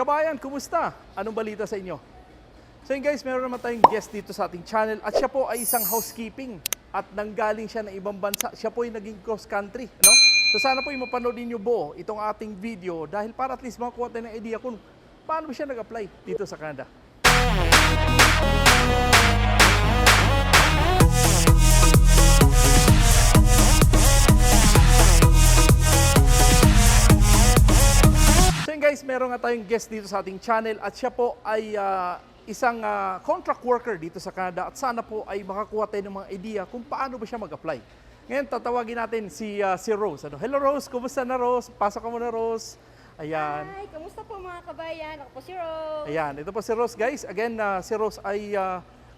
Kabayan, kumusta? Anong balita sa inyo? So yun guys, meron naman tayong guest dito sa ating channel at siya po ay isang housekeeping at nanggaling siya ng ibang bansa. Siya po ay naging cross country. No? So sana po yung mapanood ninyo buo itong ating video dahil para at least makakuha tayo ng idea kung paano siya nag-apply dito sa Canada. So yun guys, meron nga tayong guest dito sa ating channel at siya po ay isang contract worker dito sa Canada at sana po ay makakuha tayo ng mga idea kung paano ba siya mag-apply. Ngayon, tatawagin natin si Rose. Hello Rose, kumusta na Rose? Pasok ka muna Rose. Ayan. Hi, kamusta po mga kabayan? Ako po si Rose. Ayan, ito po si Rose guys. Again, si Rose ay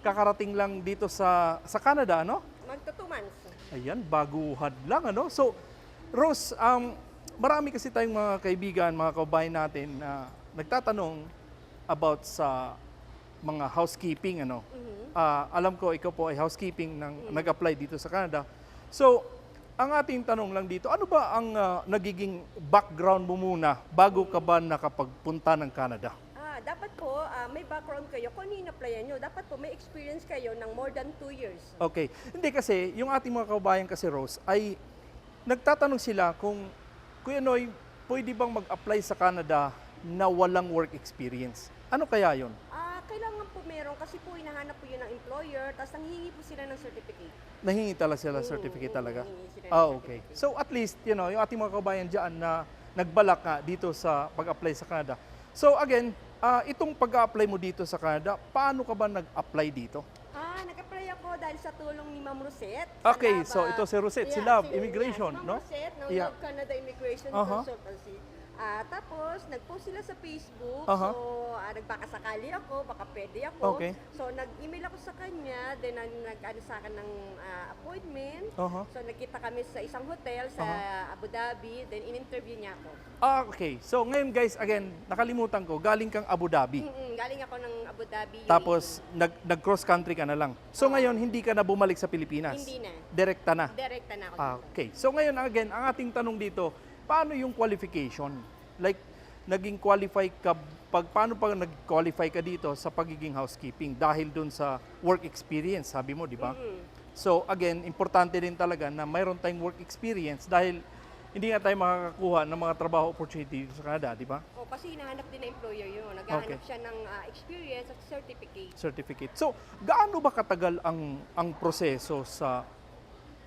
kakarating lang dito sa Canada, no? Magto 2 months. Ayan, baguhan lang, ano? So, Rose, marami kasi tayong mga kaibigan, mga kabayan natin na nagtatanong about sa mga housekeeping, ano? Alam ko, ikaw po ay housekeeping nag-apply dito sa Canada. So, ang ating tanong lang dito, ano ba ang nagiging background mo muna bago ka ba nakapagpunta ng Canada? Dapat po may background kayo. Kung ano yung applyan nyo, dapat po may experience kayo ng more than 2 years. Okay. Hindi kasi, yung ating mga kabayan kasi, Rose, ay nagtatanong sila kung Kuya Noy, pwede bang mag-apply sa Canada na walang work experience? Ano kaya yon? Kailangan po meron kasi po hinahanap po yun ng employer, tapos nanghihingi po sila ng certificate. Nahingi talaga sila certificate talaga? Nanghihingi sila ng Okay. certificate. So at least, yung ating mga kabayan dyan na nagbalak nga dito sa pag-apply sa Canada. So again, itong pag-apply mo dito sa Canada, paano ka ba nag-apply dito? Nag-apply ako dahil sa tulong ni Ma'am Rosette. Okay, so ito si Rosette, si Love Immigration, si no? Ma'am Rosette, ng Yeah. Love Canada Immigration Uh-huh. Consultancy. Tapos, nag-post sila sa Facebook. Uh-huh. So, nagbakasakali ako, baka pwede ako. Okay. So, nag-email ako sa kanya. Then, nag-ano sa akin ng appointment. Uh-huh. So, nagkita kami sa isang hotel sa Abu Dhabi. Then, in-interview niya ako. Okay. So ngayon guys, again, nakalimutan ko, galing kang Abu Dhabi. Galing ako ng Abu Dhabi. Tapos nag-cross country ka na lang. So ngayon, hindi ka na bumalik sa Pilipinas? Hindi na. Direkta na? Direkta na ako dito. Okay. So ngayon, again, ang ating tanong dito, paano yung qualification? Like, naging qualify ka, paano pa nag-qualify ka dito sa pagiging housekeeping? Dahil dun sa work experience, sabi mo, di ba? So again, importante din talaga na mayroon tayong work experience dahil hindi nga tayo makakakuha ng mga trabaho opportunity dito sa Canada, di ba? Kasi hinahanap din ng employer yun. Naghahanap Okay. siya ng experience at certificate. Certificate. So, gaano ba katagal ang proseso sa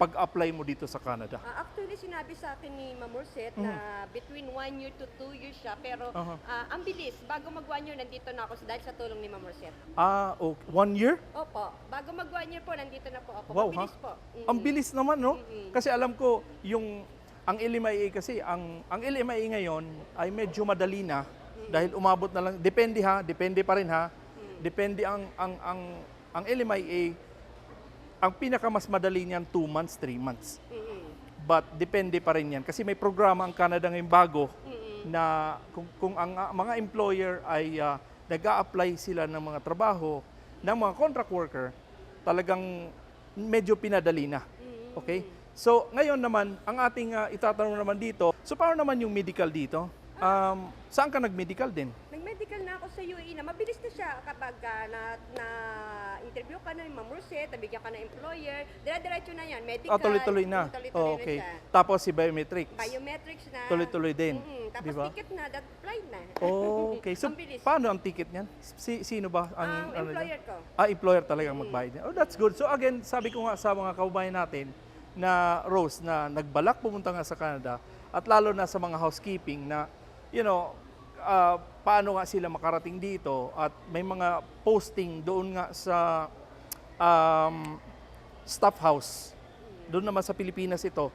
pag-apply mo dito sa Canada? Actually, sinabi sa akin ni Ma'am Rosette na between 1 year to 2 years siya. Pero ang bilis. Bago mag 1 year, nandito na ako dahil sa tulong ni Ma'am Rosette. Okay. 1 year? Opo. Bago mag 1 year po, nandito na po ako. Wow, Mabilis po. Ang bilis naman, no? Kasi alam ko, ang LMIA kasi, ang LMIA ngayon ay medyo madali na dahil umabot na lang, depende pa rin ha. Depende ang LMIA, ang pinaka mas madali niyan 2 months, 3 months. But depende pa rin yan kasi may programa ang Canada ngayon bago na kung ang mga employer ay nag-a-apply sila ng mga trabaho ng mga contract worker, talagang medyo pinadali na. Okay? So, ngayon naman, ang ating itatanong naman dito, so paano naman yung medical dito? Saan ka nag-medical din? Nag-medical na ako sa UAE na mabilis na siya kapag na-interview ka na ni Ma'am Rosette, nabigyan ka ng employer, dire-diretso na yan, medical. Tuloy-tuloy na. Tuloy-tuloy Okay. na siya. Tapos si biometrics. Biometrics na. Tuloy-tuloy din. Tapos Di ba? ticket na, that flight na. Okay. So, Ang bilis. paano ang ticket niyan? Sino ba? Ang ano employer niyan? ko. Employer talagang magbayad niya. Oh, that's good. So again, sabi ko nga sa mga kababayan natin na Rose, na nagbalak pumunta nga sa Canada at lalo na sa mga housekeeping na, paano nga sila makarating dito at may mga posting doon nga sa staff house. Doon naman sa Pilipinas ito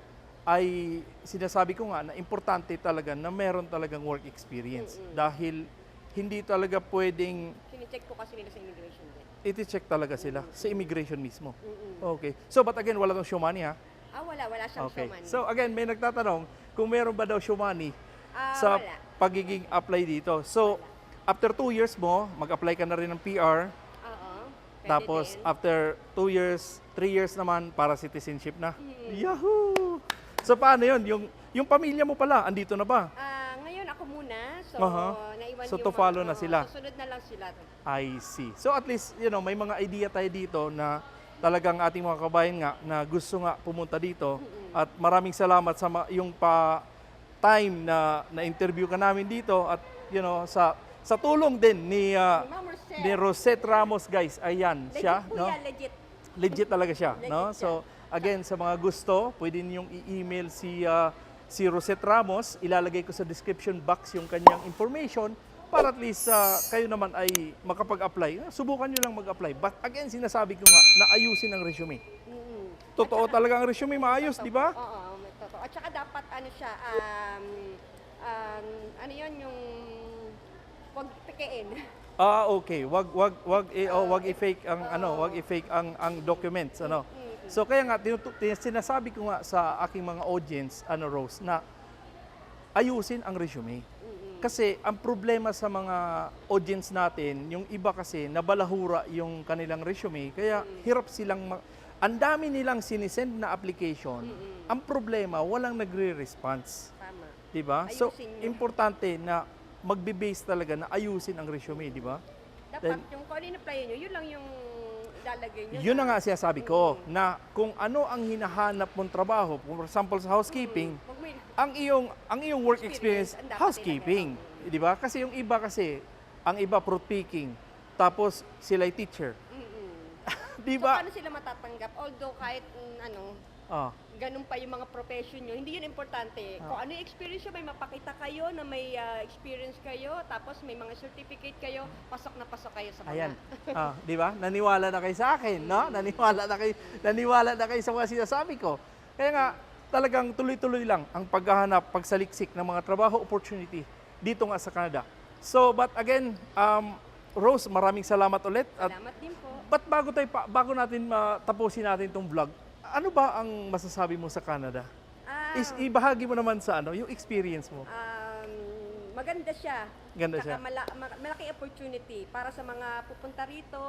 ay sinasabi ko nga na importante talaga na meron talagang work experience dahil hindi talaga pwedeng Sinicheck ko kasi nila sa immigration din. iti-check talaga sila sa immigration mismo. Okay. So but again, wala tong show money ha? Wala siyang Okay. showman. So again, may nagtatanong kung meron ba daw show money sa Wala. pagiging apply dito. So after 2 years mo, mag-apply ka na rin ng PR. Oo. Pwede Tapos din. after 2 years, 3 years naman para citizenship na. Yahoo! So paano yun? Yung pamilya mo pala, andito na ba? Ngayon ako muna. So, Aha. naiwan So, yung to follow na sila. Susunod na lang sila. I see. So at least, may mga idea tayo dito na talagang ating mga kabayan nga na gusto nga pumunta dito. At maraming salamat sa yung time na na-interview ka namin dito at sa tulong din ni Ma'am Rosette. ni Rosette Ramos, guys. Ayan Legit siya, po no? yan, legit. Legit talaga siya, Legit no? siya. So again, sa mga gusto, pwede ninyong i-email si Rosette Ramos. Ilalagay ko sa description box yung kanyang information para at least kayo naman ay makapag-apply. Subukan nyo lang mag-apply. But again, sinasabi ko nga na ayusin ang resume. Totoo talaga ang resume, maayos, di ba? Oo, totoo. At saka dapat siya, ano yun, yung huwag pikein. Okay. Wag i-fake ang documents, ano. So kaya nga sinasabi ko nga sa aking mga audience, Rose, na ayusin ang resume. Kasi ang problema sa mga audience natin, yung iba kasi nabalahura yung kanilang resume, kaya hirap silang ang dami nilang sinisend na application. Ang problema, walang nagre-response. Tama. 'Di ba? So Ayusin yun. importante na magbe-base talaga na ayusin ang resume, 'di ba? Dapat yung kung ano in-apply nyo, yun lang yung ilalagay nyo. Yun na nga sinasabi ko, na kung ano ang hinahanap mong trabaho, for example sa housekeeping, Huwag mo ang iyong work experience, Experience, ang dapat housekeeping, 'di ba? Kasi yung iba ang iba fruit picking, tapos sila ay teacher. 'Di So, ba? paano sila matatanggap? Although kahit Ah, ganun pa yung mga profession nyo, hindi yun importante. Kung ano yung experience nyo, may mapakita kayo na may experience kayo, tapos may mga certificate kayo, pasok na pasok kayo sa mga. ayan. 'Di ba? Naniwala na kayo sa akin, no? Naniwala na kayo sa mga sinasabi ko. Kaya nga talagang tuloy-tuloy lang ang paghahanap, pagsaliksik ng mga trabaho opportunity dito nga sa Canada. So, but again, Rose, maraming salamat ulit. At Salamat din po. but bago natin tapusin natin itong vlog, ano ba ang masasabi mo sa Canada? Ibahagi mo naman sa yung experience mo. Maganda siya. Ganda siya. Tsaka malaking opportunity para sa mga pupunta rito,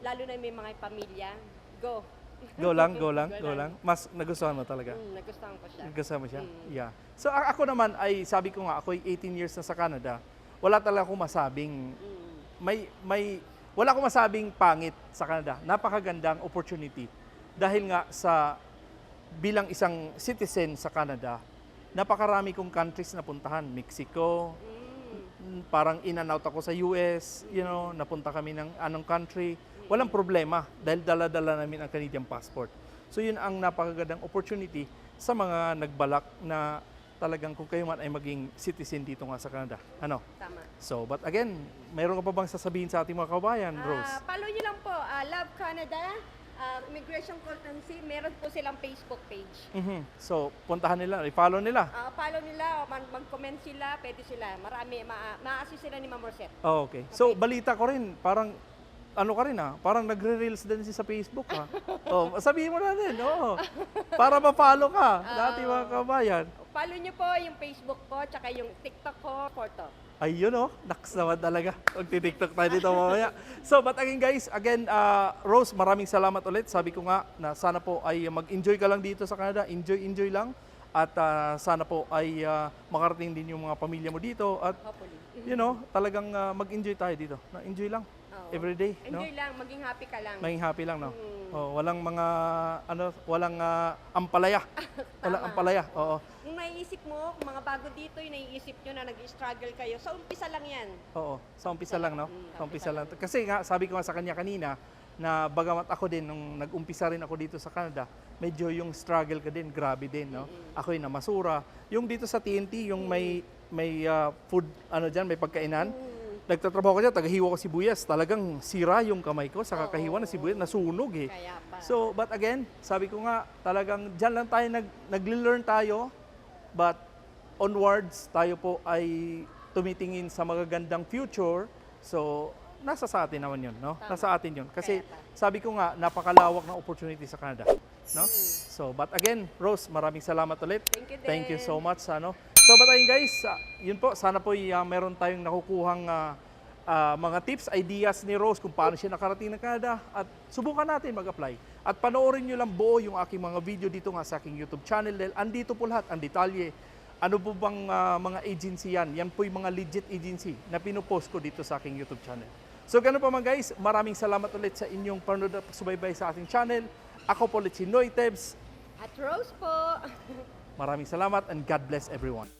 lalo na may mga pamilya. Go. Go lang. Mas nagustuhan mo talaga. Nagustuhan ko siya. Nagustuhan mo siya? Yeah. So ako naman ay, sabi ko nga, ako ay 18 years na sa Canada. Wala talaga akong masabing, wala akong masabing pangit sa Canada. Napakagandang opportunity. Dahil nga bilang isang citizen sa Canada, napakarami kong countries na puntahan. Mexico, parang in and out ako sa US, napunta kami ng anong country. Walang problema dahil dala-dala namin ang Canadian passport. So yun ang napakagandang opportunity sa mga nagbalak na talagang kung kayo man ay maging citizen dito nga sa Canada. Ano? Tama. So, but again, mayroon ka pa bang sasabihin sa ating mga kabayan, Rose? Follow nyo lang po, Love Canada, Immigration Consultancy, meron po silang Facebook page. So, puntahan nila, i-follow nila. Follow nila, mag-comment sila, pwede sila. Marami, ma-assist sila ni Ma'am Rosette. Oh, okay. So, balita ko rin, parang parang nagre-reels din siya sa Facebook, ha? Sabihin mo na din, para ma-follow ka, dati mga kabayan. Follow nyo po yung Facebook ko, tsaka yung TikTok ko, Porto. Ayun, naks naman talaga. Magti-TikTok tayo dito mamaya. So, but again, Rose, maraming salamat ulit. Sabi ko nga na sana po ay mag-enjoy ka lang dito sa Canada. Enjoy lang. At sana po ay makarating din yung mga pamilya mo dito. At, Hopefully. talagang mag-enjoy tayo dito. Enjoy lang. Oo. Every day, no? Enjoy lang, maging happy ka lang. Maging happy lang, no? Walang mga, walang ampalaya. Walang ampalaya, oo. Kung naiisip mo, kung mga bago dito, yung naiisip nyo na nag-struggle kayo, sa umpisa lang yan. Oo, sa umpisa lang, no? Sa Sa umpisa lang. Kasi nga, sabi ko nga sa kanya kanina, na bagamat ako din, nung nag-umpisa rin ako dito sa Canada, medyo yung struggle ka din, grabe din, no? Ako yung namasura. Yung dito sa TNT, yung may food, dyan, may pagkainan. Nagtatrabaho ko dyan, tagahiwa ko sibuyas. Talagang sira yung kamay ko sa kakahiwa ng sibuyas, nasunog eh. Kaya pa. So, but again, sabi ko nga, talagang dyan lang tayo, nagli-learn tayo, but onwards, tayo po ay tumitingin sa magagandang future. So, nasa sa atin naman yun, no? Tama. Nasa atin yun. Kasi, Kaya pa. sabi ko nga, napakalawak ng opportunity sa Canada. No? So, but again, Rose, maraming salamat ulit. Thank you din. Thank you so much. So, but ayun guys, yun po, sana po meron tayong nakukuhang mga tips, ideas ni Rose kung paano siya nakarating ng Canada at subukan natin mag-apply. At panoorin nyo lang buo yung aking mga video dito nga sa aking YouTube channel dahil andito po lahat ang detalye ano po bang mga agency yan. Yan po yung mga legit agency na pinupost ko dito sa aking YouTube channel. So ganun pa man guys, maraming salamat ulit sa inyong panonood at subaybay sa ating channel. Ako po ulit si Noy Tebs. At Rose po. Maraming salamat and God bless everyone.